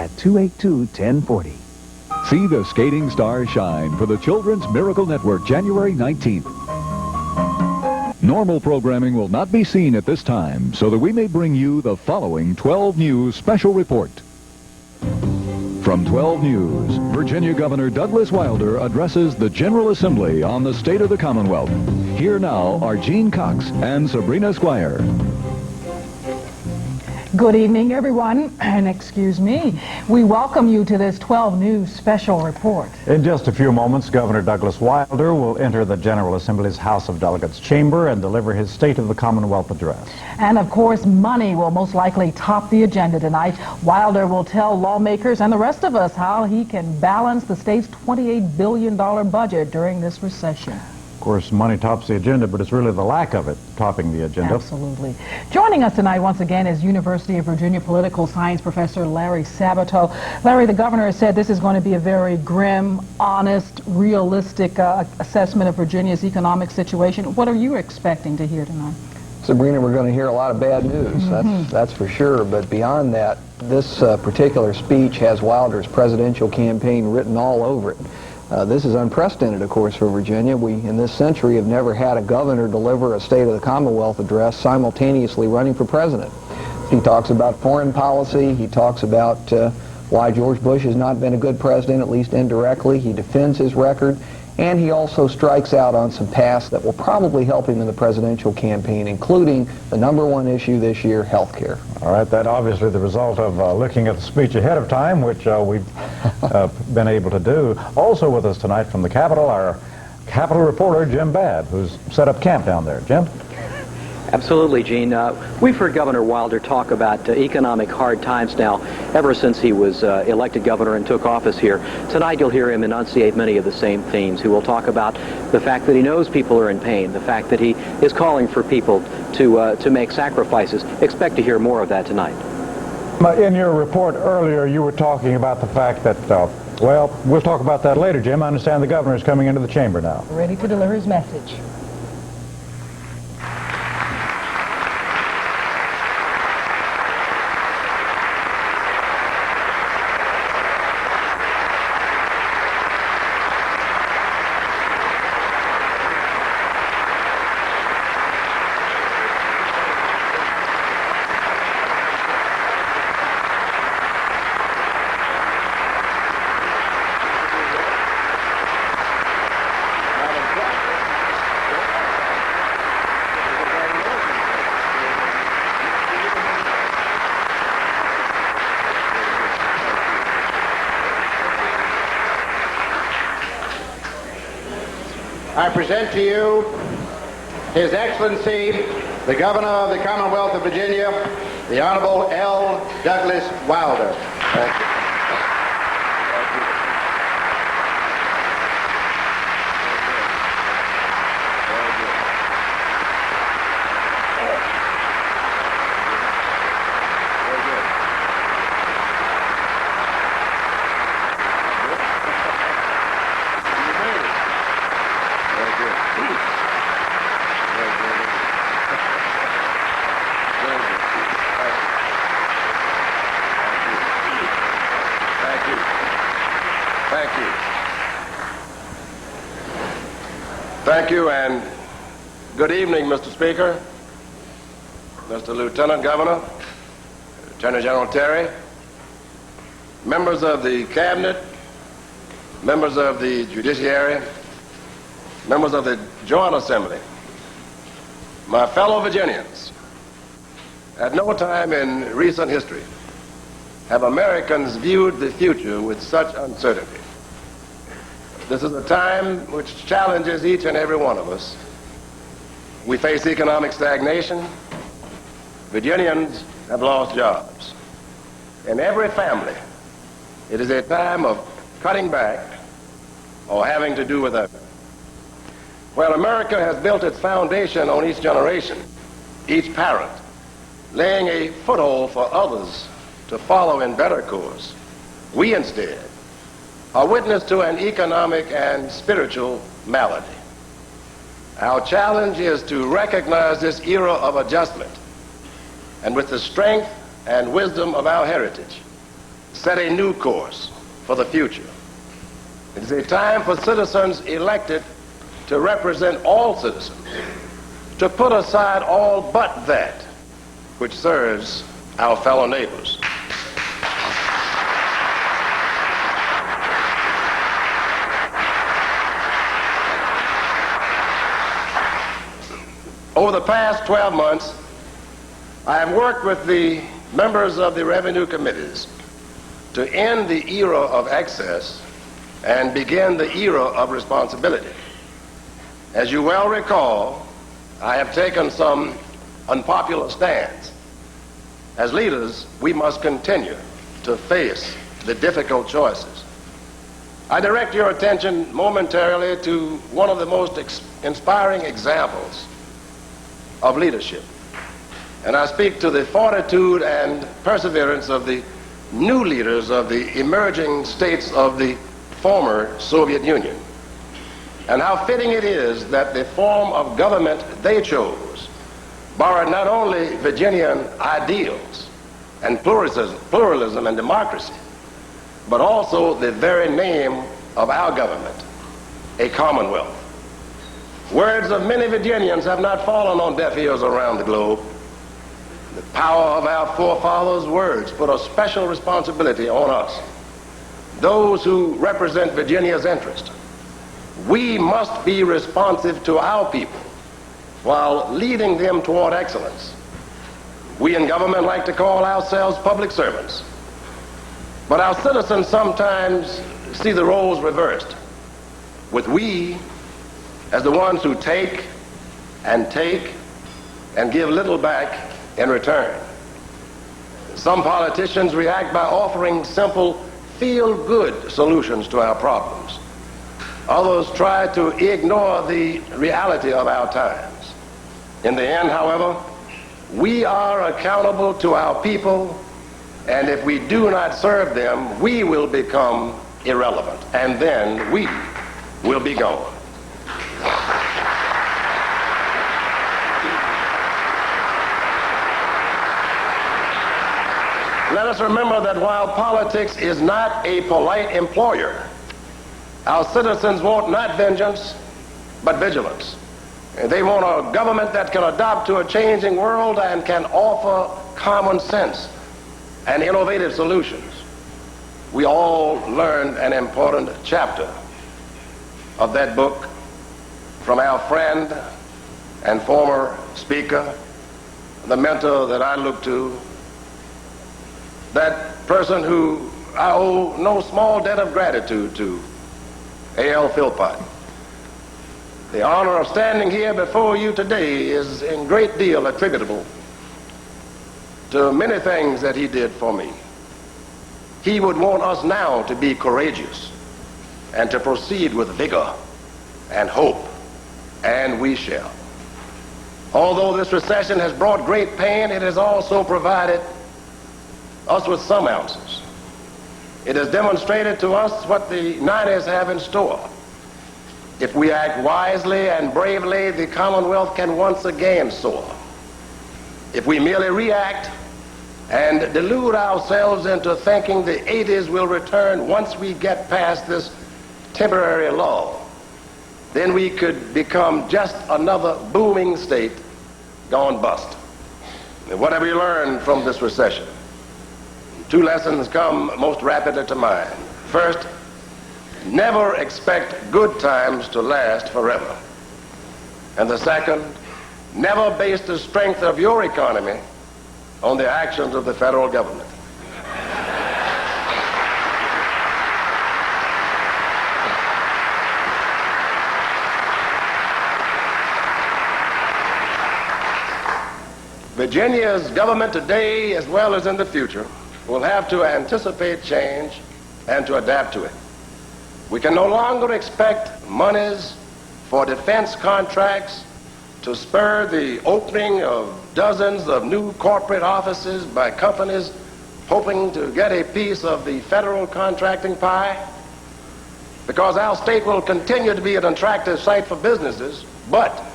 at 282-1040. See the skating stars shine for the Children's Miracle Network, January 19th. Normal programming will not be seen at this time, so that we may bring you the following 12 News special report. From 12 News, Virginia Governor Douglas Wilder addresses the General Assembly on the state of the Commonwealth. Here now are Jean Cox and Sabrina Squire. Good evening, everyone, and excuse me. We welcome you to this 12 News special report. In just a few moments, Governor Douglas Wilder will enter the General Assembly's House of Delegates chamber and deliver his State of the Commonwealth address. And of course, money will most likely top the agenda tonight. Wilder will tell lawmakers and the rest of us how he can balance the state's $28 billion budget during this recession. Of course, money tops the agenda, but it's really the lack of it topping the agenda. Absolutely. Joining us tonight once again is University of Virginia political science professor Larry Sabato. Larry, the governor has said this is going to be a very grim, honest, realistic assessment of Virginia's economic situation. What are you expecting to hear tonight? Sabrina, we're going to hear a lot of bad news, that's for sure. But beyond that, this particular speech has Wilder's presidential campaign written all over it. This is unprecedented, of course, for Virginia. We, in this century, have never had a governor deliver a State of the Commonwealth address simultaneously running for president. He talks about foreign policy. He talks about why George Bush has not been a good president, at least indirectly. He defends his record. And he also strikes out on some paths that will probably help him in the presidential campaign, including the #1 issue this year, health care. All right, that obviously the result of looking at the speech ahead of time, which we've been able to do. Also with us tonight from the Capitol, our Capitol reporter, Jim Babb, who's set up camp down there. Jim? Absolutely, Gene. We've heard Governor Wilder talk about economic hard times now ever since he was elected governor and took office here. Tonight you'll hear him enunciate many of the same themes. He will talk about the fact that he knows people are in pain, the fact that he is calling for people to make sacrifices. Expect to hear more of that tonight. In your report earlier, you were talking about the fact that, well, we'll talk about that later, Jim. I understand the governor is coming into the chamber now. Ready to deliver his message. I present to you His Excellency, the Governor of the Commonwealth of Virginia, the Honorable L. Douglas Wilder. Thank you. Thank you, and good evening, Mr. Speaker, Mr. Lieutenant Governor, Attorney General Terry, members of the Cabinet, members of the Judiciary, members of the Joint Assembly, my fellow Virginians. At no time in recent history have Americans viewed the future with such uncertainty. This is a time which challenges each and every one of us. We face economic stagnation. Virginians have lost jobs. In every family, it is a time of cutting back or having to do without. Well, America has built its foundation on each generation, each parent, laying a foothold for others to follow in better course. We instead are witness to an economic and spiritual malady. Our challenge is to recognize this era of adjustment and with the strength and wisdom of our heritage, set a new course for the future. It is a time for citizens elected to represent all citizens, to put aside all but that which serves our fellow neighbors. Over the past 12 months, I have worked with the members of the revenue committees to end the era of excess and begin the era of responsibility. As you well recall, I have taken some unpopular stands. As leaders, we must continue to face the difficult choices. I direct your attention momentarily to one of the most inspiring examples of leadership. And I speak to the fortitude and perseverance of the new leaders of the emerging states of the former Soviet Union, and how fitting it is that the form of government they chose borrowed not only Virginian ideals and pluralism and democracy, but also the very name of our government, a Commonwealth. Words of many Virginians have not fallen on deaf ears around the globe. The power of our forefathers' words put a special responsibility on us, those who represent Virginia's interest. We must be responsive to our people while leading them toward excellence. We in government like to call ourselves public servants, but our citizens sometimes see the roles reversed, with we as the ones who take and give little back in return. Some politicians react by offering simple feel-good solutions to our problems. Others try to ignore the reality of our times. In the end, however, we are accountable to our people, and if we do not serve them, we will become irrelevant, and then we will be gone. Let us remember that while politics is not a polite employer, our citizens want not vengeance, but vigilance. They want a government that can adapt to a changing world and can offer common sense and innovative solutions. We all learned an important chapter of that book from our friend and former speaker, the mentor that I look to, that person who I owe no small debt of gratitude to, A.L. Philpott. The honor of standing here before you today is in great deal attributable to many things that he did for me. He would want us now to be courageous and to proceed with vigor and hope, and we shall. Although this recession has brought great pain, it has also provided us with some ounces. It has demonstrated to us what the 90s have in store. If we act wisely and bravely, the Commonwealth can once again soar. If we merely react and delude ourselves into thinking the 80s will return once we get past this temporary lull, then we could become just another booming state gone bust. And what have we learned from this recession? Two lessons come most rapidly to mind. First, never expect good times to last forever. And the second, never base the strength of your economy on the actions of the federal government. Virginia's government today, as well as in the future, will have to anticipate change and to adapt to it. We can no longer expect monies for defense contracts to spur the opening of dozens of new corporate offices by companies hoping to get a piece of the federal contracting pie, because our state will continue to be an attractive site for businesses, but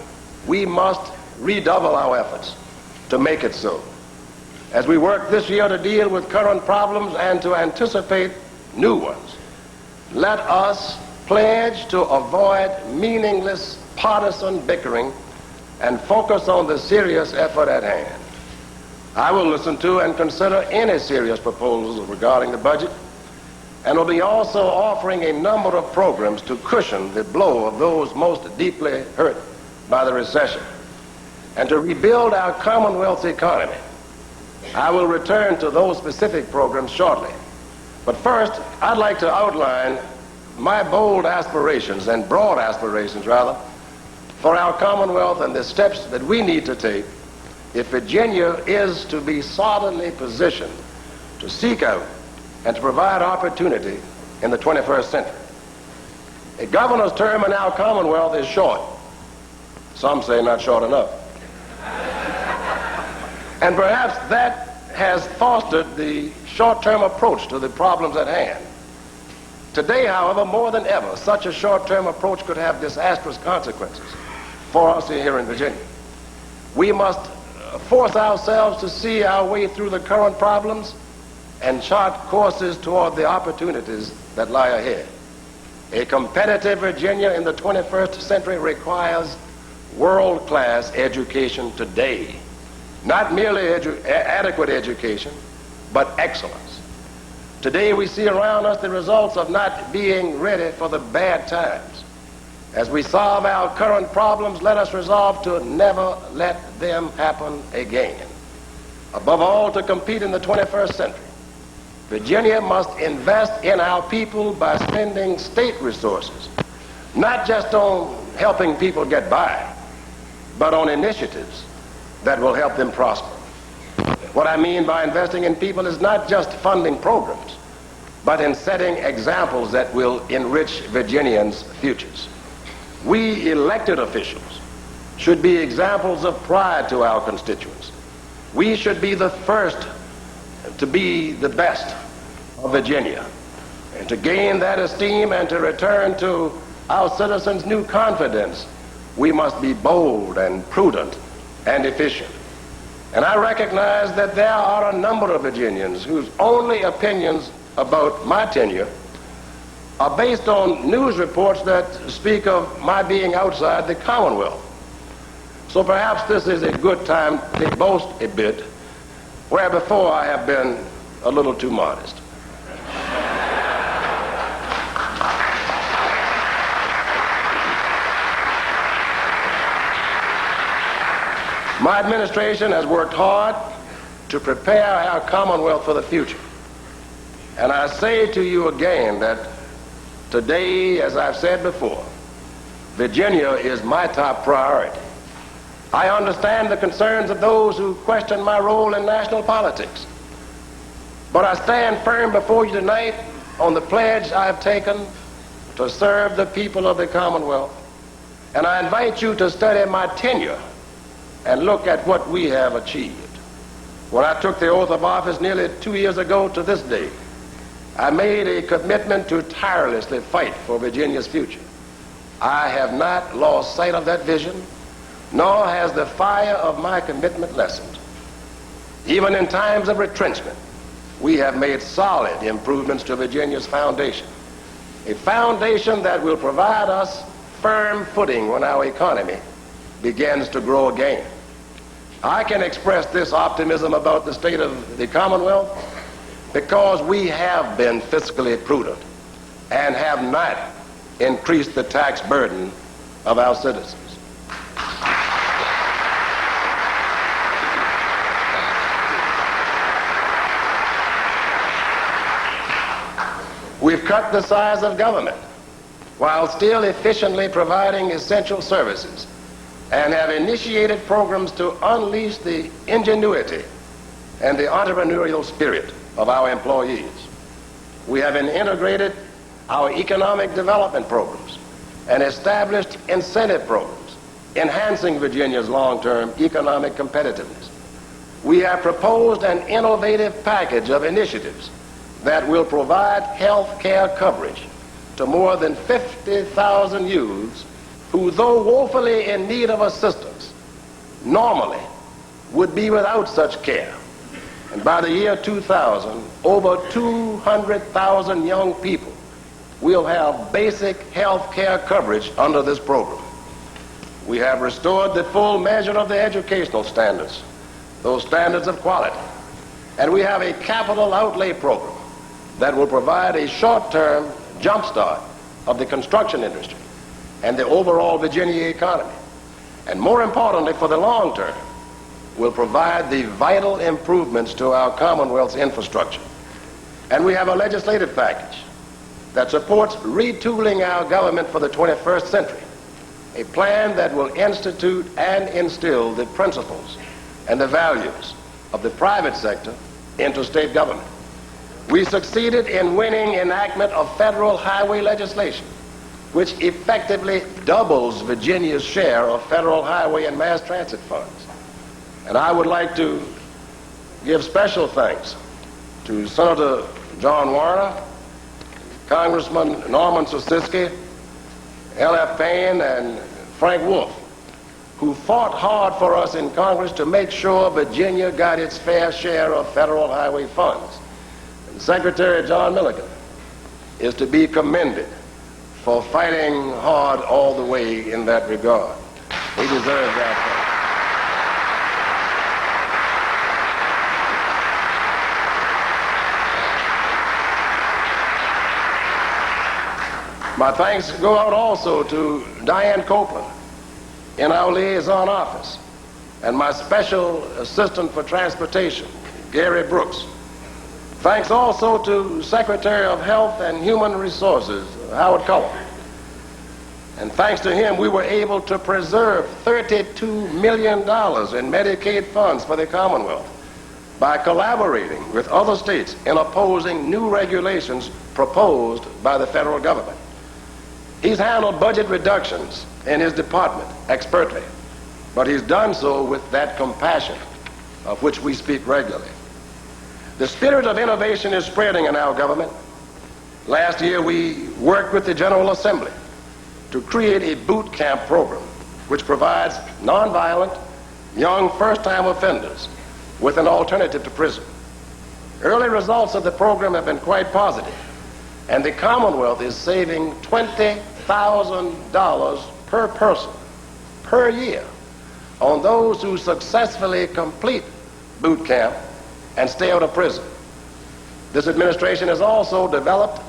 we must redouble our efforts to make it so. as we work this year to deal with current problems and to anticipate new ones, let us pledge to avoid meaningless partisan bickering and focus on the serious effort at hand. I will listen to and consider any serious proposals regarding the budget, and will be also offering a number of programs to cushion the blow of those most deeply hurt by the recession and to rebuild our Commonwealth's economy. I will return to those specific programs shortly. But first, I'd like to outline my bold aspirations, and broad aspirations rather, for our Commonwealth and the steps that we need to take if Virginia is to be solidly positioned to seek out and to provide opportunity in the 21st century. A governor's term in our Commonwealth is short. Some say not short enough. And perhaps that has fostered the short-term approach to the problems at hand. Today, however, more than ever, such a short-term approach could have disastrous consequences for us here in Virginia. We must force ourselves to see our way through the current problems and chart courses toward the opportunities that lie ahead. A competitive Virginia in the 21st century requires world-class education today. Not merely adequate education, but excellence. Today we see around us the results of not being ready for the bad times. As we solve our current problems, let us resolve to never let them happen again. Above all, to compete in the 21st century, Virginia must invest in our people by spending state resources, not just on helping people get by, but on initiatives that will help them prosper. What I mean by investing in people is not just funding programs, but in setting examples that will enrich Virginians' futures. We elected officials should be examples of pride to our constituents. We should be the first to be the best of Virginia. And to gain that esteem and to return to our citizens new confidence, we must be bold and prudent and efficient. And I recognize that there are a number of Virginians whose only opinions about my tenure are based on news reports that speak of my being outside the Commonwealth. So perhaps this is a good time to boast a bit, where before I have been a little too modest. My administration has worked hard to prepare our Commonwealth for the future. And I say to you again that today, as I've said before, Virginia is my top priority. I understand the concerns of those who question my role in national politics. But I stand firm before you tonight on the pledge I've taken to serve the people of the Commonwealth. And I invite you to study my tenure and look at what we have achieved. When I took the oath of office nearly 2 years ago to this day, I made a commitment to tirelessly fight for Virginia's future. I have not lost sight of that vision, nor has the fire of my commitment lessened. Even in times of retrenchment, we have made solid improvements to Virginia's foundation, a foundation that will provide us firm footing when our economy begins to grow again. I can express this optimism about the state of the Commonwealth because we have been fiscally prudent and have not increased the tax burden of our citizens. We've cut the size of government while still efficiently providing essential services, and have initiated programs to unleash the ingenuity and the entrepreneurial spirit of our employees. We have integrated our economic development programs and established incentive programs, enhancing Virginia's long-term economic competitiveness. We have proposed an innovative package of initiatives that will provide health care coverage to more than 50,000 youths who, though woefully in need of assistance, normally would be without such care. And by the year 2000, over 200,000 young people will have basic health care coverage under this program. We have restored the full measure of the educational standards, those standards of quality. And we have a capital outlay program that will provide a short-term jumpstart of the construction industry and the overall Virginia economy. And more importantly, for the long term, will provide the vital improvements to our Commonwealth's infrastructure. And we have a legislative package that supports retooling our government for the 21st century, a plan that will institute and instill the principles and the values of the private sector into state government. We succeeded in winning enactment of federal highway legislation, which effectively doubles Virginia's share of federal highway and mass transit funds. And I would like to give special thanks to Senator John Warner, Congressman Norman Sosiski, L.F. Payne, and Frank Wolf, who fought hard for us in Congress to make sure Virginia got its fair share of federal highway funds. And Secretary John Milliken is to be commended for fighting hard all the way in that regard. He deserves that thanks. My thanks go out also to Diane Copeland in our liaison office, and my special assistant for transportation, Gary Brooks. Thanks also to Secretary of Health and Human Resources, Howard Cullum. And thanks to him, we were able to preserve $32 million in Medicaid funds for the Commonwealth by collaborating with other states in opposing new regulations proposed by the federal government. He's handled budget reductions in his department expertly, but he's done so with that compassion of which we speak regularly. The spirit of innovation is spreading in our government. Last year, we worked with the General Assembly to create a boot camp program which provides nonviolent, young first-time offenders with an alternative to prison. Early results of the program have been quite positive, and the Commonwealth is saving $20,000 per person per year on those who successfully complete boot camp and stay out of prison. This administration has also developed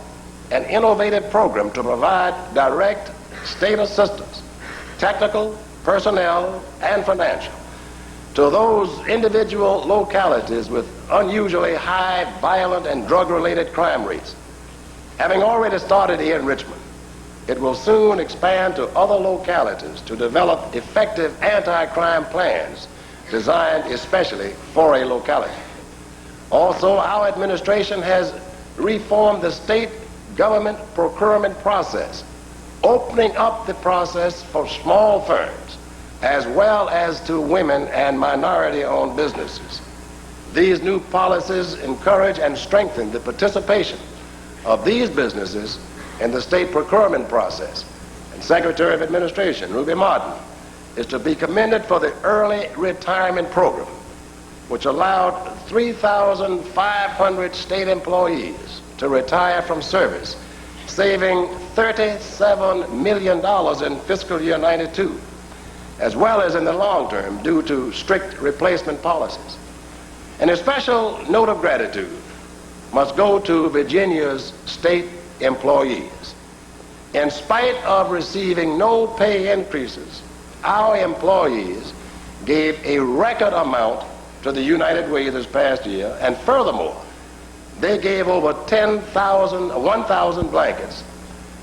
an innovative program to provide direct state assistance, technical, personnel, and financial, to those individual localities with unusually high violent and drug-related crime rates. Having already started here in Richmond, it will soon expand to other localities to develop effective anti-crime plans designed especially for a locality. Also, our administration has reformed the state government procurement process, opening up the process for small firms as well as to women and minority-owned businesses. These new policies encourage and strengthen the participation of these businesses in the state procurement process. And Secretary of Administration Ruby Martin is to be commended for the early retirement program, which allowed 3,500 state employees to retire from service, saving $37 million in fiscal year 92, as well as in the long term due to strict replacement policies. And a special note of gratitude must go to Virginia's state employees. In spite of receiving no pay increases, our employees gave a record amount to the United Way this past year, and furthermore, they gave over 1,000 blankets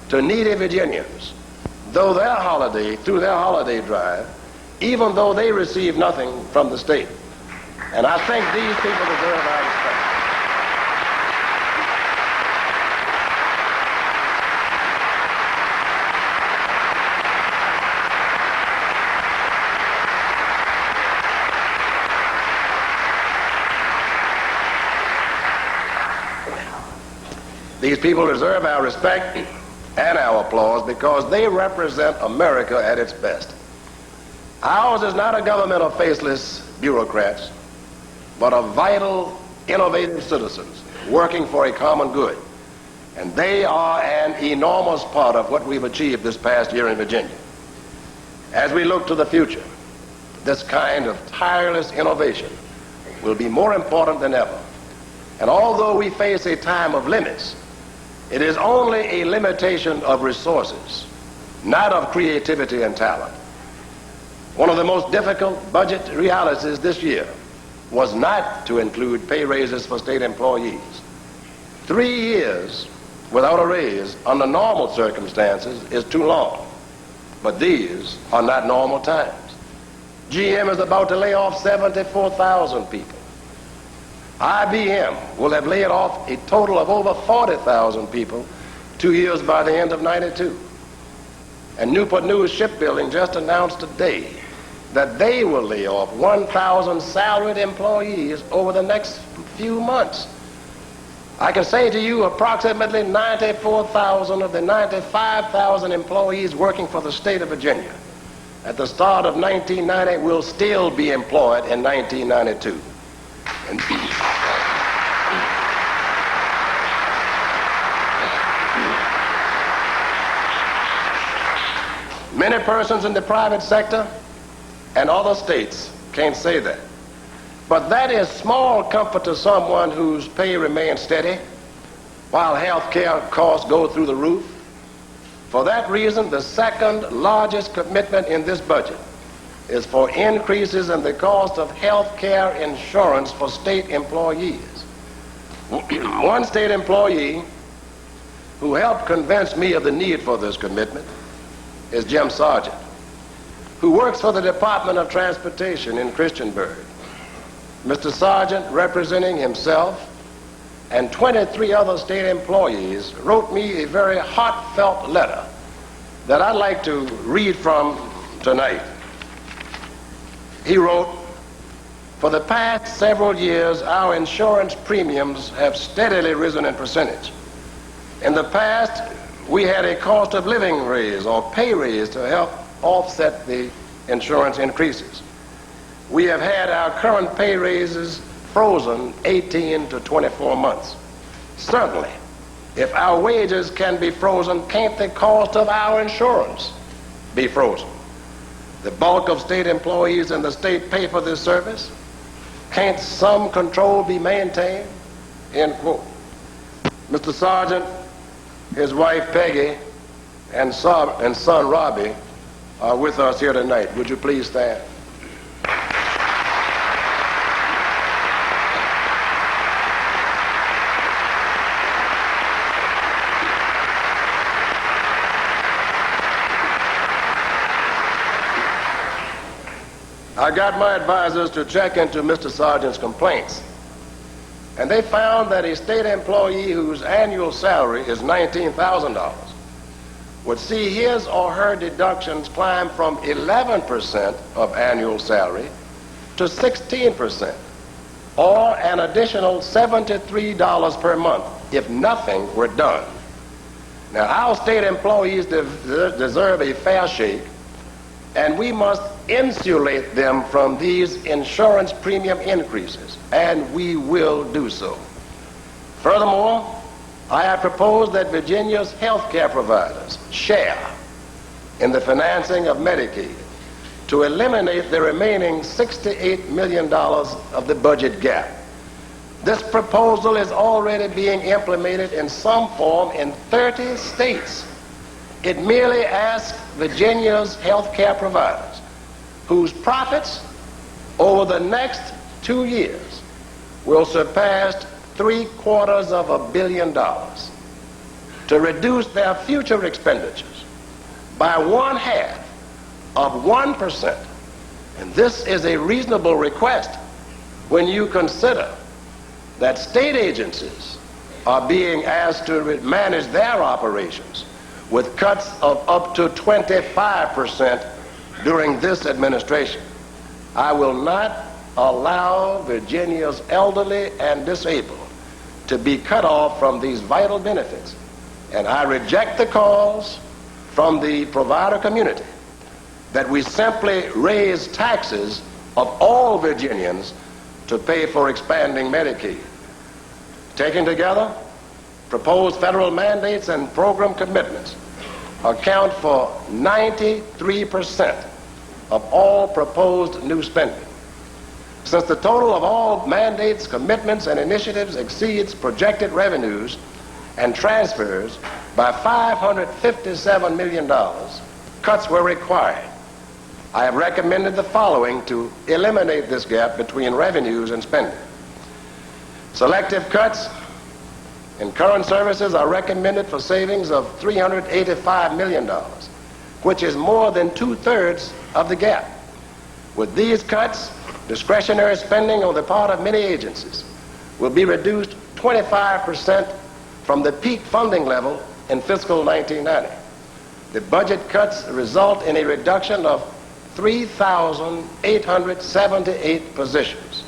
to needy Virginians through their holiday drive, even though they received nothing from the state. And I think these people deserve our respect. These people deserve our respect and our applause because they represent America at its best. Ours is not a government of faceless bureaucrats, but a vital innovative citizens working for a common good. And they are an enormous part of what we've achieved this past year in Virginia. As we look to the future, this kind of tireless innovation will be more important than ever. And although we face a time of limits, it is only a limitation of resources, not of creativity and talent. One of the most difficult budget realities this year was not to include pay raises for state employees. 3 years without a raise under normal circumstances is too long, but these are not normal times. GM is about to lay off 74,000 people. IBM will have laid off a total of over 40,000 people 2 years by the end of '92. And Newport News Shipbuilding just announced today that they will lay off 1,000 salaried employees over the next few months. I can say to you approximately 94,000 of the 95,000 employees working for the state of Virginia at the start of 1990 will still be employed in 1992. And many persons in the private sector and other states can't say that. But that is small comfort to someone whose pay remains steady while health care costs go through the roof. For that reason, the second largest commitment in this budget is for increases in the cost of health care insurance for state employees. One state employee who helped convince me of the need for this commitment is Jim Sargent, who works for the Department of Transportation in Christiansburg. Mr. Sargent, representing himself and 23 other state employees, wrote me a very heartfelt letter that I'd like to read from tonight. He wrote, "For the past several years, our insurance premiums have steadily risen in percentage. In the past, we had a cost of living raise or pay raise to help offset the insurance increases. We have had our current pay raises frozen 18 to 24 months. Certainly, if our wages can be frozen, can't the cost of our insurance be frozen? The bulk of state employees in the state pay for this service. Can't some control be maintained?" End quote. Mr. Sargent, his wife Peggy, and son Robbie are with us here tonight. Would you please stand? I got my advisors to check into Mr. Sargent's complaints, and they found that a state employee whose annual salary is $19,000 would see his or her deductions climb from 11% of annual salary to 16%, or an additional $73 per month if nothing were done. Now, our state employees deserve a fair shake, and we must insulate them from these insurance premium increases, and we will do so. Furthermore, I have proposed that Virginia's health care providers share in the financing of Medicaid to eliminate the remaining $68 million of the budget gap. This proposal is already being implemented in some form in 30 states. It merely asks Virginia's health care providers, whose profits over the next 2 years will surpass $750 million, to reduce their future expenditures by 1/2%. And this is a reasonable request when you consider that state agencies are being asked to manage their operations with cuts of up to 25% during this administration. I will not allow Virginia's elderly and disabled to be cut off from these vital benefits. And I reject the calls from the provider community that we simply raise taxes of all Virginians to pay for expanding Medicaid. Taken together, proposed federal mandates and program commitments account for 93% of all proposed new spending. Since the total of all mandates, commitments, and initiatives exceeds projected revenues and transfers by $557 million, cuts were required. I have recommended the following to eliminate this gap between revenues and spending. Selective cuts in current services are recommended for savings of $385 million, which is more than 2/3 of the gap. With these cuts, discretionary spending on the part of many agencies will be reduced 25% from the peak funding level in fiscal 1990. The budget cuts result in a reduction of 3,878 positions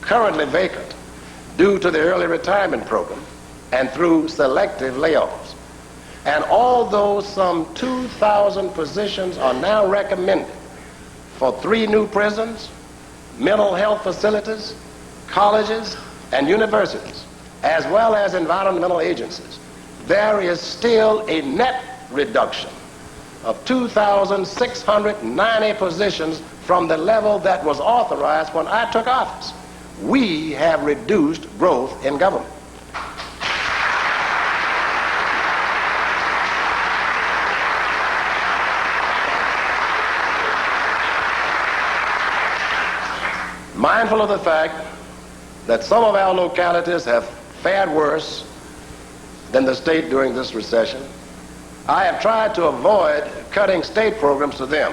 currently vacant due to the early retirement program and through selective layoffs. And although some 2,000 positions are now recommended for 3 new prisons, mental health facilities, colleges, and universities, as well as environmental agencies, there is still a net reduction of 2,690 positions from the level that was authorized when I took office. We have reduced growth in government. Mindful of the fact that some of our localities have fared worse than the state during this recession, I have tried to avoid cutting state programs to them.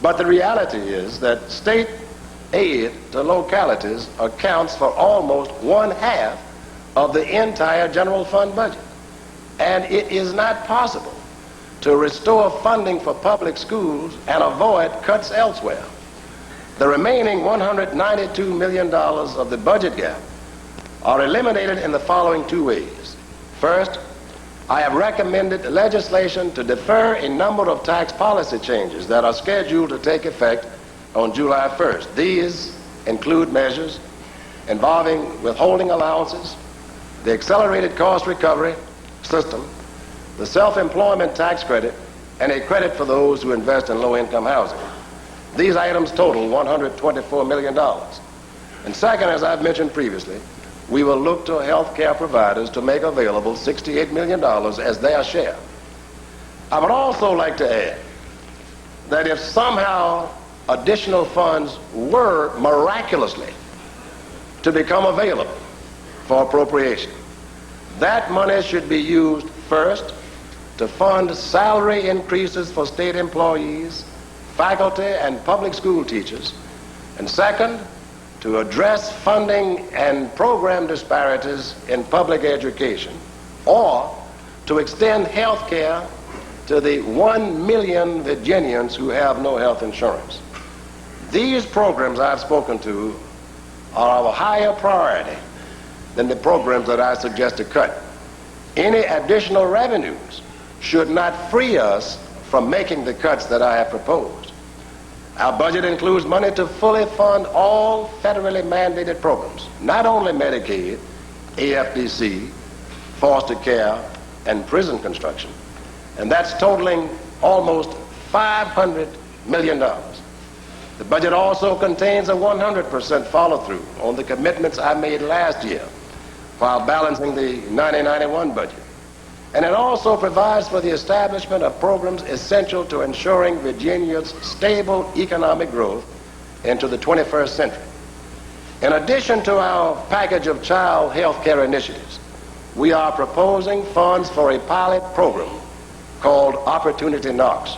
But the reality is that state aid to localities accounts for almost 1/2 of the entire general fund budget. And it is not possible to restore funding for public schools and avoid cuts elsewhere. The remaining $192 million of the budget gap are eliminated in the following 2 ways. First, I have recommended legislation to defer a number of tax policy changes that are scheduled to take effect on July 1st. These include measures involving withholding allowances, the accelerated cost recovery system, the self-employment tax credit, and a credit for those who invest in low-income housing. These items total $124 million. And second, as I've mentioned previously, we will look to health care providers to make available $68 million as their share. I would also like to add that if somehow additional funds were miraculously to become available for appropriation, that money should be used first to fund salary increases for state employees, faculty, and public school teachers, and second, to address funding and program disparities in public education, or to extend health care to the 1 million Virginians who have no health insurance. These programs I've spoken to are of a higher priority than the programs that I suggest to cut. Any additional revenues should not free us from making the cuts that I have proposed. Our budget includes money to fully fund all federally mandated programs, not only Medicaid, AFDC, foster care, and prison construction, and that's totaling almost $500 million. The budget also contains a 100% follow-through on the commitments I made last year while balancing the 1991 budget. And it also provides for the establishment of programs essential to ensuring Virginia's stable economic growth into the 21st century. In addition to our package of child health care initiatives, we are proposing funds for a pilot program called Opportunity Knocks.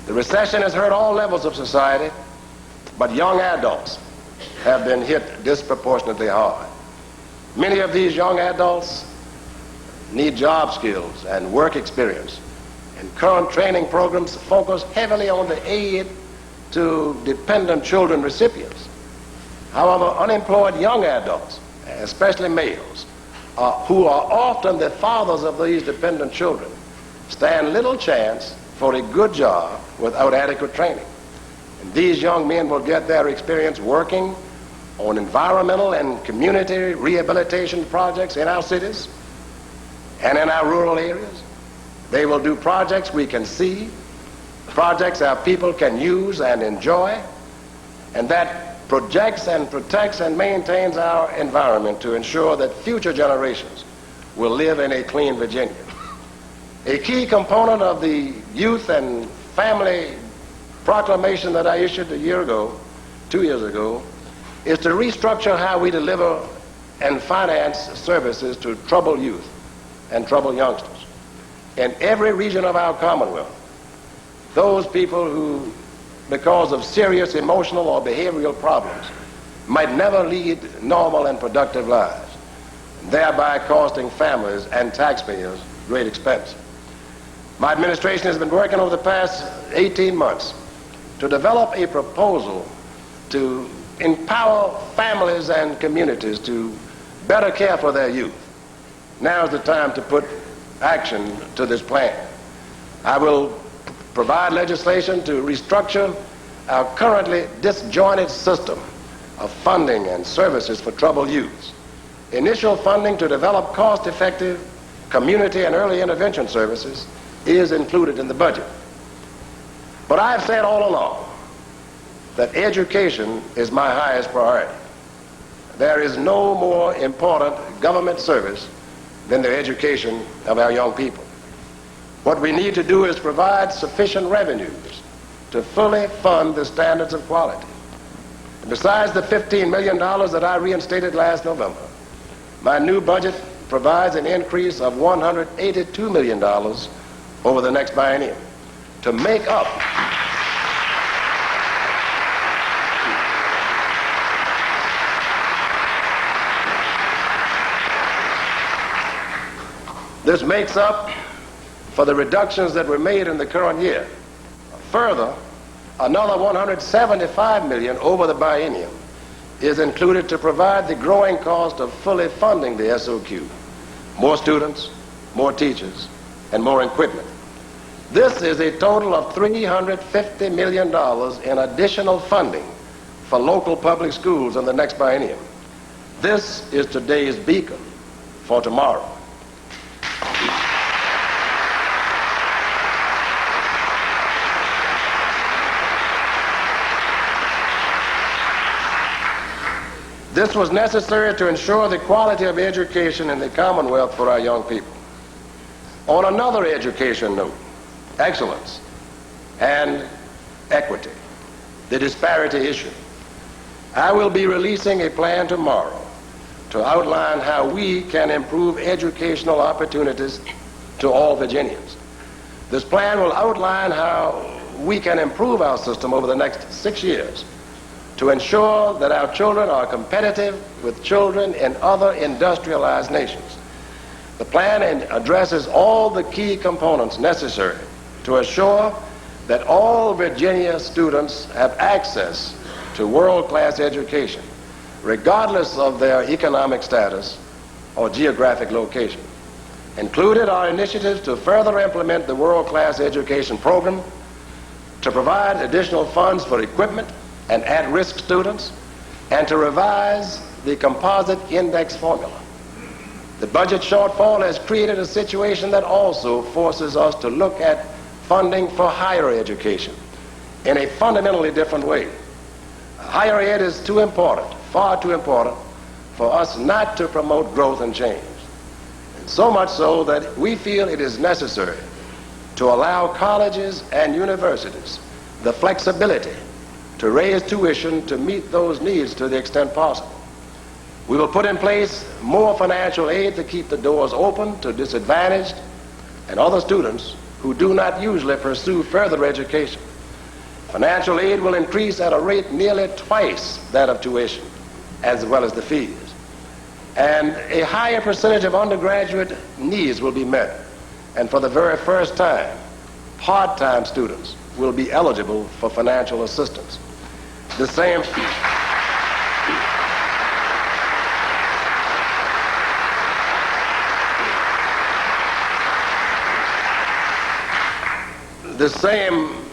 The recession has hurt all levels of society, but young adults have been hit disproportionately hard. Many of these young adults need job skills and work experience, and current training programs focus heavily on the aid to dependent children recipients. However, unemployed young adults, especially males, who are often the fathers of these dependent children, stand little chance for a good job without adequate training. And these young men will get their experience working on environmental and community rehabilitation projects in our cities and in our rural areas. They will do projects we can see, projects our people can use and enjoy, and that projects and protects and maintains our environment to ensure that future generations will live in a clean Virginia. A key component of the youth and family proclamation that I issued 2 years ago, is to restructure how we deliver and finance services to troubled youth and troubled youngsters. In every region of our Commonwealth, those people who, because of serious emotional or behavioral problems, might never lead normal and productive lives, thereby costing families and taxpayers great expense. My administration has been working over the past 18 months to develop a proposal to empower families and communities to better care for their youth. Now is the time to put action to this plan. I will provide legislation to restructure our currently disjointed system of funding and services for troubled youths. Initial funding to develop cost-effective community and early intervention services is included in the budget. But I've said all along that education is my highest priority. There is no more important government service than the education of our young people. What we need to do is provide sufficient revenues to fully fund the standards of quality. Besides the $15 million that I reinstated last November, my new budget provides an increase of $182 million over the next biennium to make up This makes up for the reductions that were made in the current year. Further, another $175 million over the biennium is included to provide the growing cost of fully funding the SOQ. More students, more teachers, and more equipment. This is a total of $350 million in additional funding for local public schools in the next biennium. This is today's beacon for tomorrow. This was necessary to ensure the quality of education in the Commonwealth for our young people. On another education note, excellence and equity, the disparity issue, I will be releasing a plan tomorrow to outline how we can improve educational opportunities to all Virginians. This plan will outline how we can improve our system over the next 6 years to ensure that our children are competitive with children in other industrialized nations. The plan addresses all the key components necessary to assure that all Virginia students have access to world-class education, regardless of their economic status or geographic location. Included are initiatives to further implement the world-class education program, to provide additional funds for equipment and at-risk students, and to revise the composite index formula. The budget shortfall has created a situation that also forces us to look at funding for higher education in a fundamentally different way. Higher ed is too important, far too important, for us not to promote growth and change. And so much so that we feel it is necessary to allow colleges and universities the flexibility to raise tuition to meet those needs to the extent possible. We will put in place more financial aid to keep the doors open to disadvantaged and other students who do not usually pursue further education. Financial aid will increase at a rate nearly twice that of tuition, as well as the fees. And a higher percentage of undergraduate needs will be met. And for the very first time, part-time students will be eligible for financial assistance. The same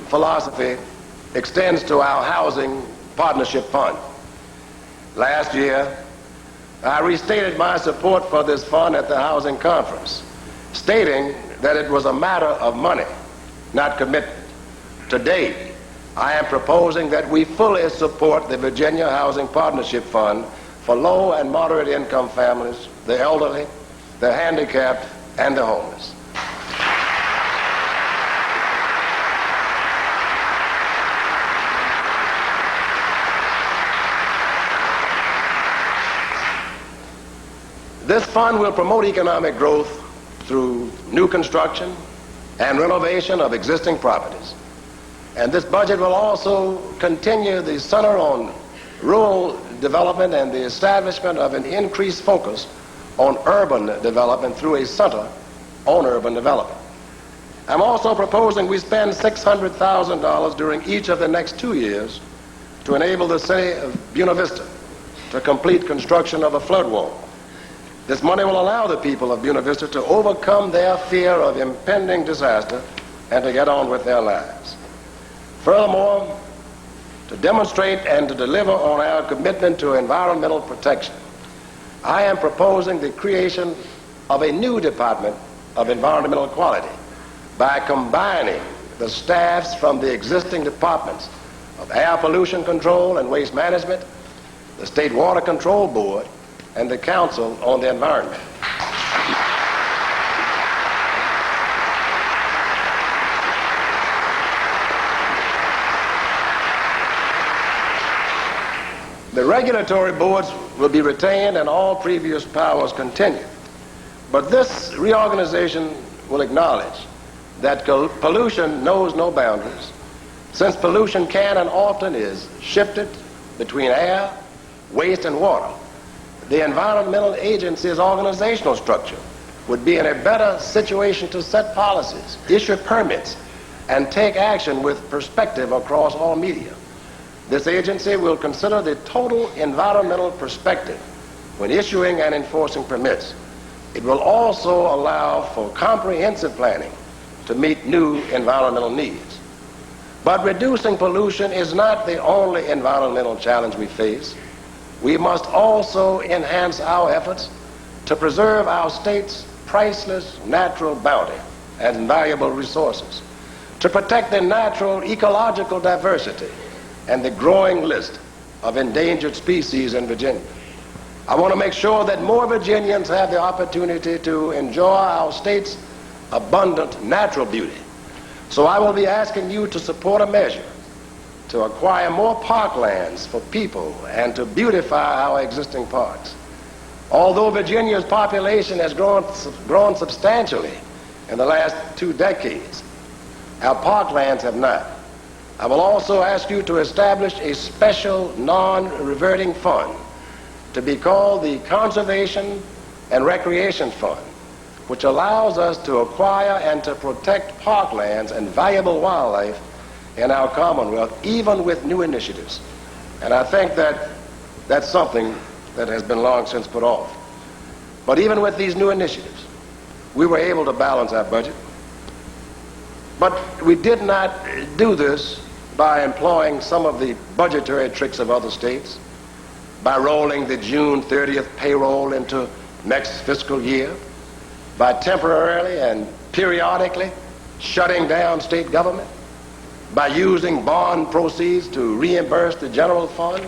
philosophy extends to our housing partnership fund. Last year, I restated my support for this fund at the Housing Conference, stating that it was a matter of money, not commitment. Today, I am proposing that we fully support the Virginia Housing Partnership Fund for low and moderate income families, the elderly, the handicapped, and the homeless. This fund will promote economic growth through new construction and renovation of existing properties. And this budget will also continue the center on rural development and the establishment of an increased focus on urban development through a center on urban development. I'm also proposing we spend $600,000 during each of the next 2 years to enable the city of Buena Vista to complete construction of a flood wall. This money will allow the people of Buena Vista to overcome their fear of impending disaster and to get on with their lives. Furthermore, to demonstrate and to deliver on our commitment to environmental protection, I am proposing the creation of a new Department of Environmental Quality by combining the staffs from the existing departments of Air Pollution Control and Waste Management, the State Water Control Board, and the Council on the Environment. The regulatory boards will be retained and all previous powers continue. But this reorganization will acknowledge that pollution knows no boundaries, since pollution can and often is shifted between air, waste, and water. The Environmental Agency's organizational structure would be in a better situation to set policies, issue permits, and take action with perspective across all media. This agency will consider the total environmental perspective when issuing and enforcing permits. It will also allow for comprehensive planning to meet new environmental needs. But reducing pollution is not the only environmental challenge we face. We must also enhance our efforts to preserve our state's priceless natural bounty and valuable resources, to protect the natural ecological diversity and the growing list of endangered species in Virginia. I want to make sure that more Virginians have the opportunity to enjoy our state's abundant natural beauty. So I will be asking you to support a measure to acquire more parklands for people and to beautify our existing parks. Although Virginia's population has grown substantially in the last 2 decades, our parklands have not. I will also ask you to establish a special non-reverting fund to be called the Conservation and Recreation Fund, which allows us to acquire and to protect parklands and valuable wildlife in our Commonwealth, even with new initiatives. And I think that that's something that has been long since put off. But even with these new initiatives, we were able to balance our budget. But we did not do this by employing some of the budgetary tricks of other states, by rolling the June 30th payroll into next fiscal year, by temporarily and periodically shutting down state government, by using bond proceeds to reimburse the general fund,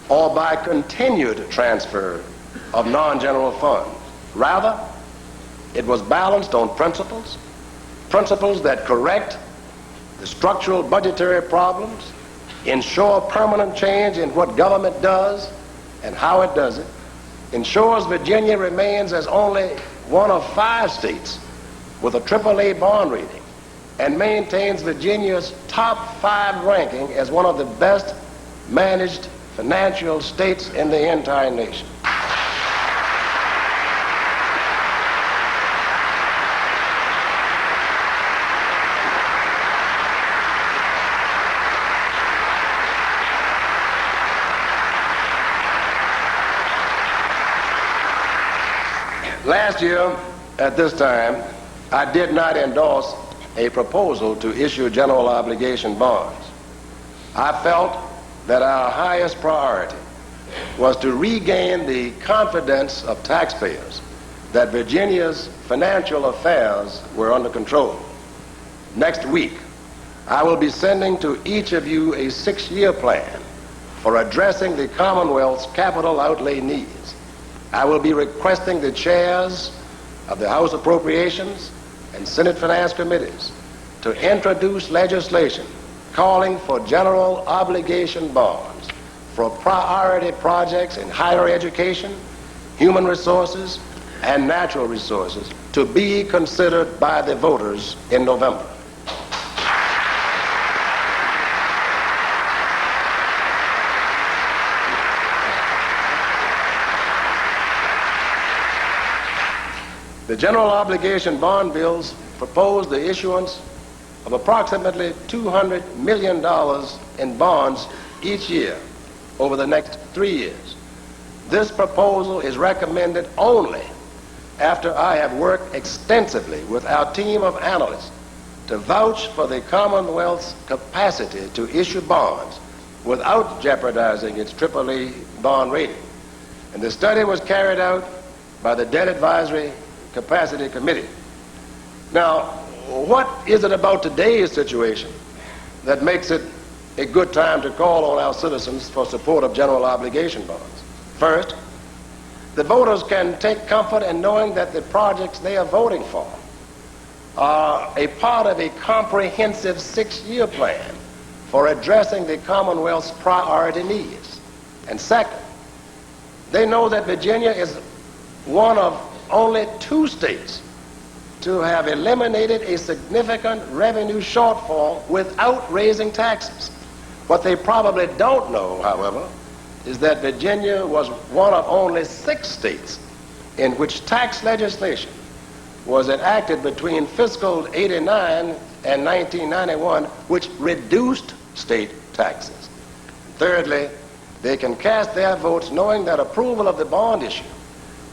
or by continued transfer of non-general funds. Rather, it was balanced on principles that correct the structural budgetary problems, ensure permanent change in what government does and how it does it, ensures Virginia remains as only one of 5 states with a AAA bond rating, and maintains Virginia's top 5 ranking as one of the best managed financial states in the entire nation. Last year, at this time, I did not endorse a proposal to issue general obligation bonds. I felt that our highest priority was to regain the confidence of taxpayers that Virginia's financial affairs were under control. Next week, I will be sending to each of you a 6-year plan for addressing the Commonwealth's capital outlay needs. I will be requesting the chairs of the House Appropriations and Senate Finance Committees to introduce legislation calling for general obligation bonds for priority projects in higher education, human resources, and natural resources to be considered by the voters in November. The general obligation bond bills propose the issuance of approximately $200 million in bonds each year over the next 3 years. This proposal is recommended only after I have worked extensively with our team of analysts to vouch for the Commonwealth's capacity to issue bonds without jeopardizing its AAA bond rating. And the study was carried out by the Debt Advisory Capacity Committee. Now, what is it about today's situation that makes it a good time to call on our citizens for support of general obligation bonds? First, the voters can take comfort in knowing that the projects they are voting for are a part of a comprehensive 6-year plan for addressing the Commonwealth's priority needs. And second, they know that Virginia is one of only 2 states to have eliminated a significant revenue shortfall without raising taxes. What they probably don't know, however, is that Virginia was one of only 6 states in which tax legislation was enacted between fiscal '89 and 1991, which reduced state taxes. Thirdly, they can cast their votes knowing that approval of the bond issue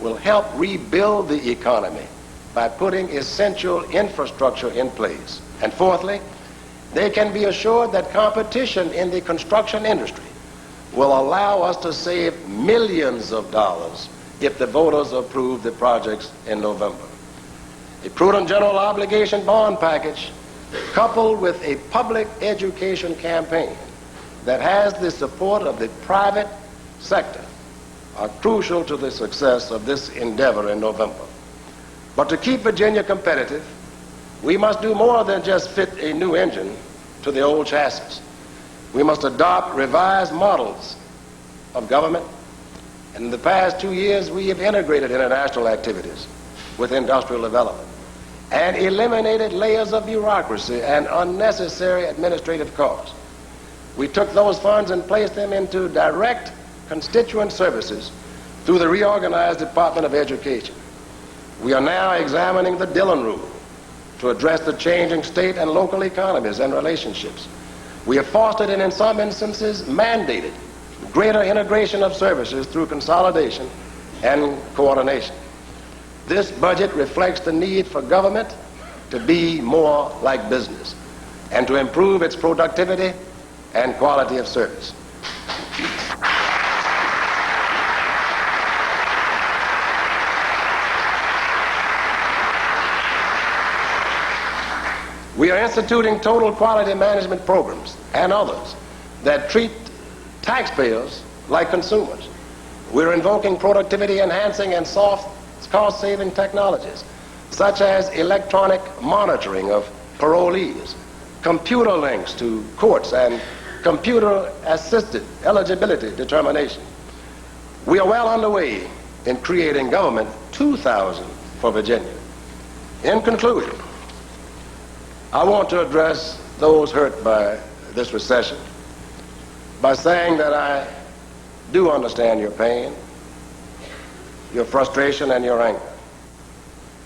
will help rebuild the economy by putting essential infrastructure in place. And fourthly, they can be assured that competition in the construction industry will allow us to save millions of dollars if the voters approve the projects in November. A prudent general obligation bond package coupled with a public education campaign that has the support of the private sector are crucial to the success of this endeavor in November. But to keep Virginia competitive, we must do more than just fit a new engine to the old chassis. We must adopt revised models of government. And in the past 2 years, we have integrated international activities with industrial development and eliminated layers of bureaucracy and unnecessary administrative costs. We took those funds and placed them into direct constituent services through the reorganized Department of Education. We are now examining the Dillon Rule to address the changing state and local economies and relationships. We have fostered and in some instances mandated greater integration of services through consolidation and coordination. This budget reflects the need for government to be more like business and to improve its productivity and quality of service. We are instituting total quality management programs and others that treat taxpayers like consumers. We're invoking productivity-enhancing and soft cost-saving technologies, such as electronic monitoring of parolees, computer links to courts, and computer-assisted eligibility determination. We are well underway in creating Government 2000 for Virginia. In conclusion, I want to address those hurt by this recession by saying that I do understand your pain, your frustration, and your anger.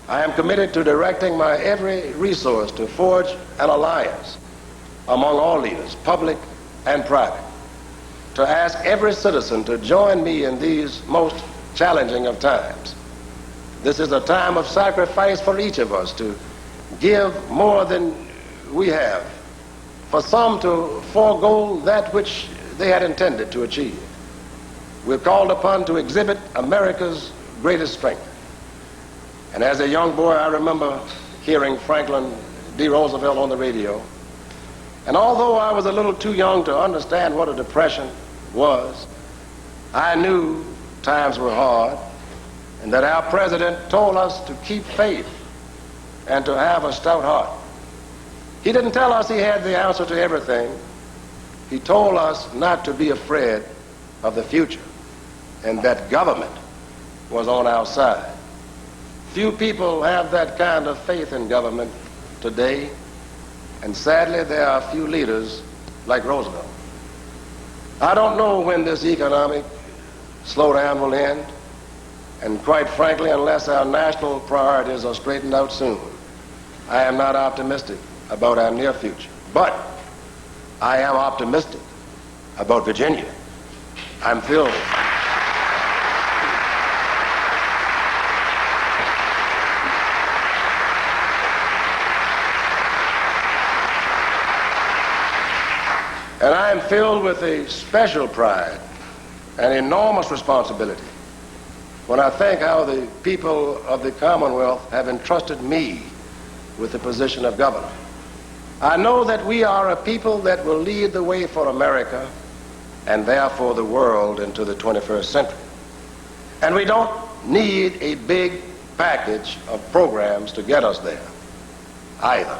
I am committed to directing my every resource to forge an alliance among all leaders, public and private, to ask every citizen to join me in these most challenging of times. This is a time of sacrifice for each of us to give more than we have, for some to forego that which they had intended to achieve. we're called upon to exhibit America's greatest strength. And as a young boy, I remember hearing Franklin D. Roosevelt on the radio. And although I was a little too young to understand what a depression was, I knew times were hard and that our president told us to keep faith and to have a stout heart. He didn't tell us he had the answer to everything. He told us not to be afraid of the future and that government was on our side. Few people have that kind of faith in government today, and sadly there are few leaders like Roosevelt. I don't know when this economic slowdown will end, and quite frankly, unless our national priorities are straightened out soon, I am not optimistic about our near future. But I am optimistic about Virginia. I'm filled. And I am filled with a special pride and enormous responsibility when I think how the people of the Commonwealth have entrusted me with the position of governor. I know that we are a people that will lead the way for America and therefore the world into the 21st century. And we don't need a big package of programs to get us there either.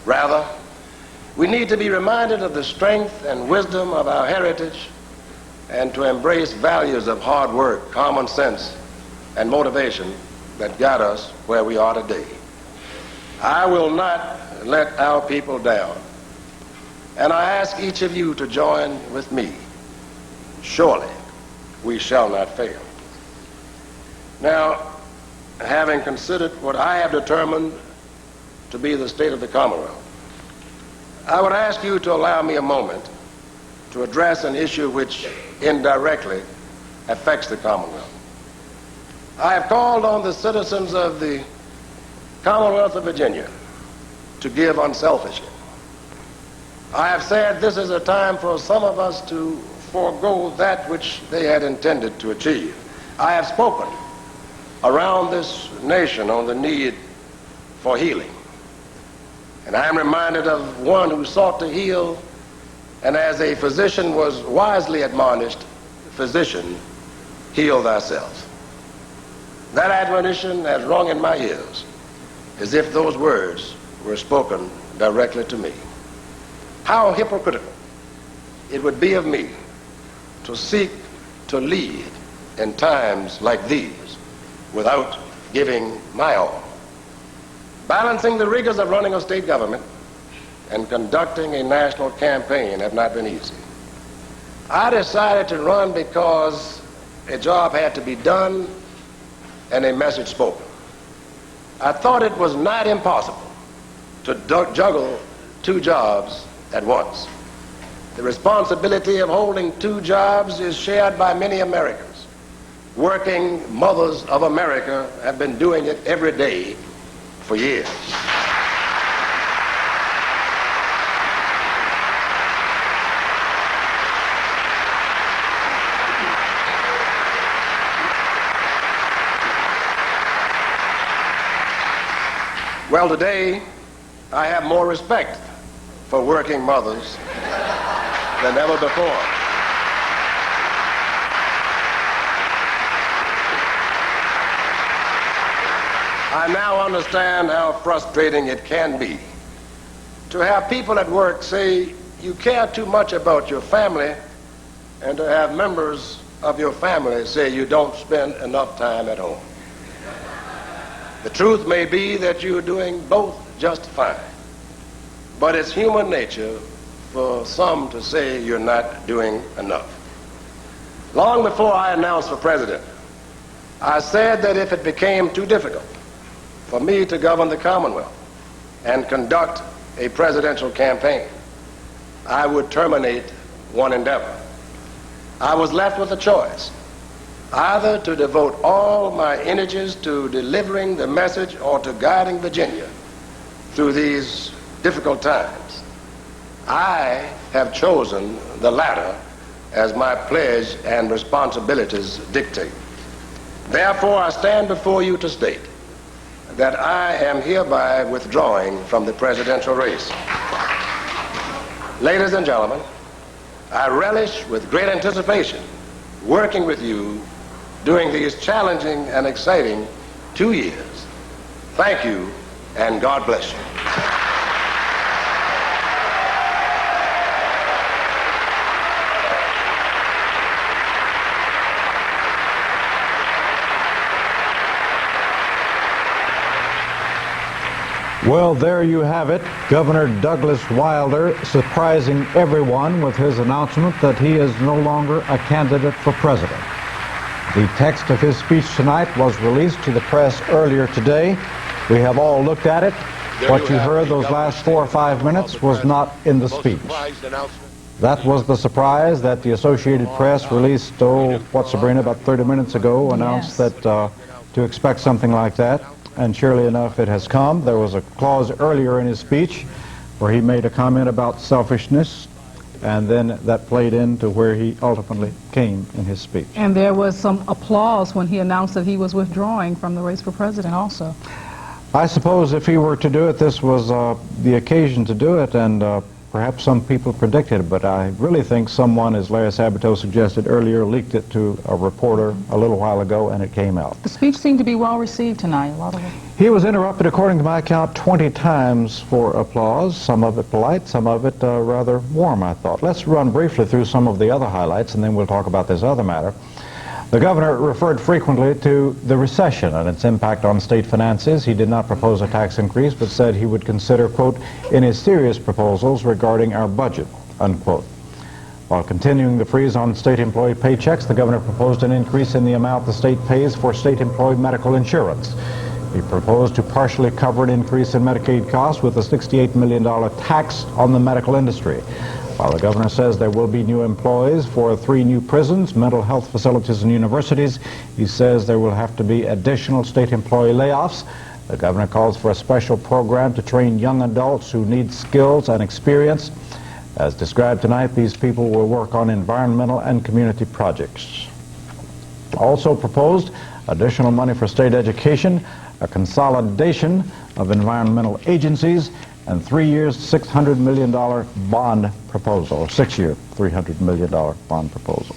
Rather, we need to be reminded of the strength and wisdom of our heritage and to embrace values of hard work, common sense, and motivation that got us where we are today. I will not let our people down. And I ask each of you to join with me. Surely we shall not fail. Now, having considered what I have determined to be the state of the Commonwealth, I would ask you to allow me a moment to address an issue which indirectly affects the Commonwealth. I have called on the citizens of the Commonwealth of Virginia to give unselfishly. I have said this is a time for some of us to forego that which they had intended to achieve. I have spoken around this nation on the need for healing. And I am reminded of one who sought to heal, and as a physician was wisely admonished, physician, heal thyself. That admonition has rung in my ears as if those words were spoken directly to me. How hypocritical it would be of me to seek to lead in times like these without giving my all. Balancing the rigors of running a state government and conducting a national campaign have not been easy. I decided to run because a job had to be done and a message spoken. I thought it was not impossible to juggle two jobs at once. The responsibility of holding two jobs is shared by many Americans. Working mothers of America have been doing it every day for years. Well, today, I have more respect for working mothers than ever before. I now understand how frustrating it can be to have people at work say you care too much about your family and to have members of your family say you don't spend enough time at home. The truth may be that you're doing both just fine, but it's human nature for some to say you're not doing enough. Long before I announced for president, I said that if it became too difficult for me to govern the Commonwealth and conduct a presidential campaign, I would terminate one endeavor. I was left with a choice, either to devote all my energies to delivering the message or to guiding Virginia through these difficult times. I have chosen the latter as my pledge and responsibilities dictate. Therefore, I stand before you to state that I am hereby withdrawing from the presidential race. Ladies and gentlemen, I relish with great anticipation working with you during these challenging and exciting 2 years. Thank you, and God bless you. Well, there you have it. Governor Douglas Wilder surprising everyone with his announcement that he is no longer a candidate for president. The text of his speech tonight was released to the press earlier today. We have all looked at it. What you heard those last 4 or 5 minutes was not in the speech. That was the surprise that the Associated Press released, Sabrina, about 30 minutes ago, announced that to expect something like that. And surely enough, it has come. There was a clause earlier in his speech where he made a comment about selfishness, and then that played into where he ultimately came in his speech. And there was some applause when he announced that he was withdrawing from the race for president also. I suppose if he were to do it, this was the occasion to do it, and perhaps some people predicted it, but I really think someone, as Larry Sabato suggested earlier, leaked it to a reporter a little while ago, and it came out. The speech seemed to be well received tonight. A lot of it. He was interrupted, according to my count, 20 times for applause, some of it polite, some of it rather warm, I thought. Let's run briefly through some of the other highlights, and then we'll talk about this other matter. The governor referred frequently to the recession and its impact on state finances. He did not propose a tax increase, but said he would consider, quote, any serious proposals regarding our budget, unquote. While continuing the freeze on state employee paychecks, the governor proposed an increase in the amount the state pays for state employee medical insurance. He proposed to partially cover an increase in Medicaid costs with a $68 million tax on the medical industry. While the governor says there will be new employees for 3 new prisons, mental health facilities, and universities, he says there will have to be additional state employee layoffs. The governor calls for a special program to train young adults who need skills and experience. As described tonight, these people will work on environmental and community projects. Also proposed additional money for state education, a consolidation of environmental agencies, and 3 years, $600 million bond proposal, or 6-year, $300 million bond proposal.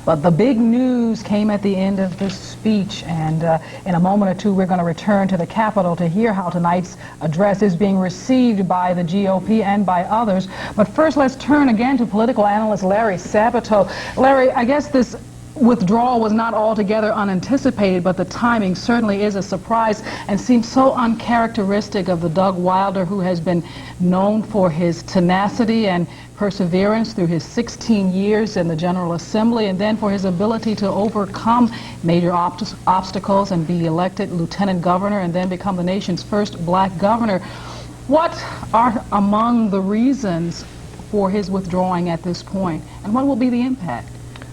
But the big news came at the end of this speech, and in a moment or two we're going to return to the Capitol to hear how tonight's address is being received by the GOP and by others. But first, let's turn again to political analyst Larry Sabato. Larry, I guess this withdrawal was not altogether unanticipated, but the timing certainly is a surprise and seems so uncharacteristic of the Doug Wilder who has been known for his tenacity and perseverance through his 16 years in the General Assembly, and then for his ability to overcome major obstacles and be elected lieutenant governor and then become the nation's first black governor. What are among the reasons for his withdrawing at this point, and what will be the impact?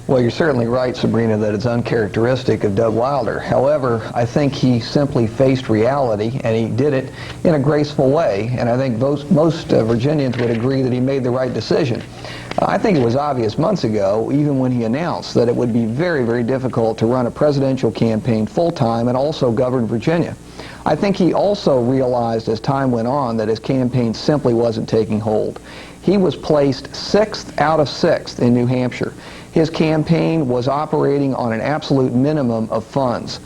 Well, you're certainly right, Sabrina, that it's uncharacteristic of Doug Wilder. However, I think he simply faced reality, and he did it in a graceful way, and I think most Virginians would agree that he made the right decision. I think it was obvious months ago, even when he announced, that it would be very, very difficult to run a presidential campaign full-time and also govern Virginia. I think he also realized as time went on that his campaign simply wasn't taking hold. He was placed 6th out of 6th in New Hampshire. His campaign was operating on an absolute minimum of funds.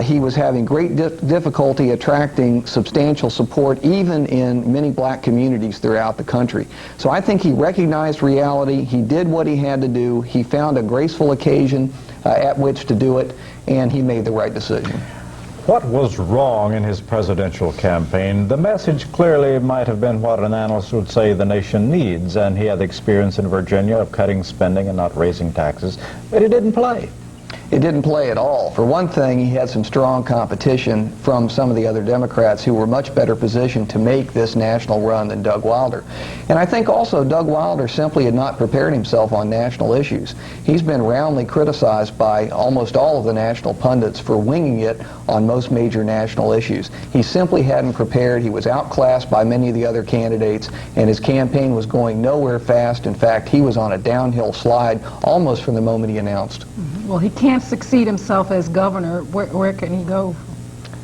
He was having great difficulty attracting substantial support even in many black communities throughout the country. So I think he recognized reality, he did what he had to do, he found a graceful occasion at which to do it, and he made the right decision. What was wrong in his presidential campaign? The message clearly might have been what an analyst would say the nation needs, and he had the experience in Virginia of cutting spending and not raising taxes, but he didn't play. It didn't play at all. For one thing, he had some strong competition from some of the other Democrats who were much better positioned to make this national run than Doug Wilder. And I think also Doug Wilder simply had not prepared himself on national issues. He's been roundly criticized by almost all of the national pundits for winging it on most major national issues. He simply hadn't prepared. He was outclassed by many of the other candidates, and his campaign was going nowhere fast. In fact, he was on a downhill slide almost from the moment he announced. Well, he can't succeed himself as governor. Where can he go?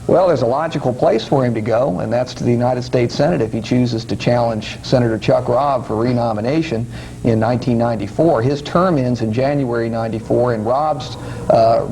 Well, there's a logical place for him to go, and that's to the United States Senate if he chooses to challenge Senator Chuck Robb for renomination in 1994. His term ends in January 94, and Robb's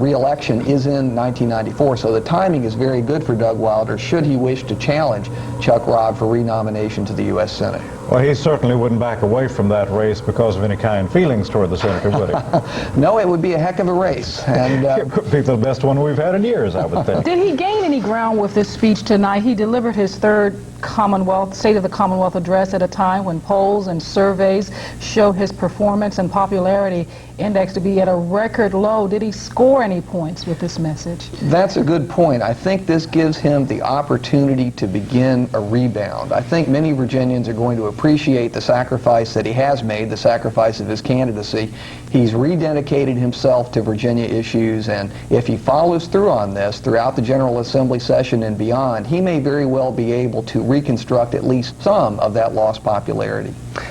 re-election is in 1994, so the timing is very good for Doug Wilder should he wish to challenge Chuck Robb for renomination to the U.S. Senate. Well, he certainly wouldn't back away from that race because of any kind feelings toward the senator, would he? No, it would be a heck of a race. And it would be the best one we've had in years, I would think. Did he gain any ground with this speech tonight? He delivered his third State of the Commonwealth address at a time when polls and surveys show his performance and popularity index to be at a record low. Did he score any points with this message? That's a good point. I think this gives him the opportunity to begin a rebound. I think many Virginians are going to appreciate the sacrifice that he has made, the sacrifice of his candidacy. He's rededicated himself to Virginia issues, and if he follows through on this throughout the General Assembly session and beyond, he may very well be able to reconstruct at least some of that lost popularity.